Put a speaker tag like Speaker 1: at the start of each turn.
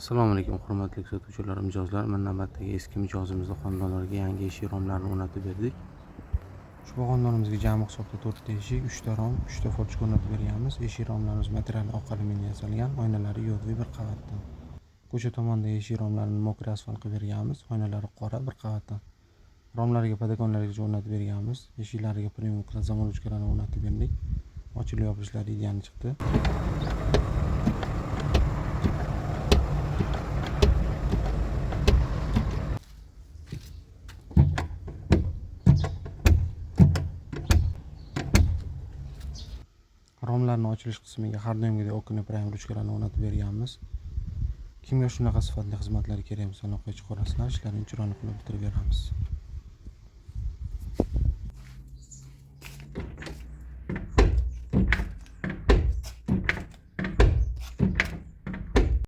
Speaker 1: Assalomu alaykum hurmatli kuzatuvchilar, mijozlar. Mana navbatdagi eski mijozimizning xonadonlariga yangi eshik romlarini o'rnatib berdik. Ushbu xonadonimizga jami hisobda 4 ta eshik, 3 ta rom, 3 ta fotchka o'rnatib berganmiz. Eshik romlarimiz material oq alyuminiydan yasalgan, oynalari yodviy bir qavatdan. Ko'cha tomonda eshik romlarini mokri asfalt qilib berganmiz. Oynalari qora bir qavatdan. Romlarga podagonlargacha o'rnatib berganmiz. Eshiklariga premium zamon ruchkalarni o'rnatib berdik. Ochilib yopilishlari ideal chiqdi. Romlarning ochilish qismiga har doimgidek okna prime ruchkalarni o'rnatib berganmiz. Kimga shunaqa sifatli xizmatlar kerak bo'lsa aloqaga chiqarasizlar, ishlarini chiroyli qilib bitirib beramiz.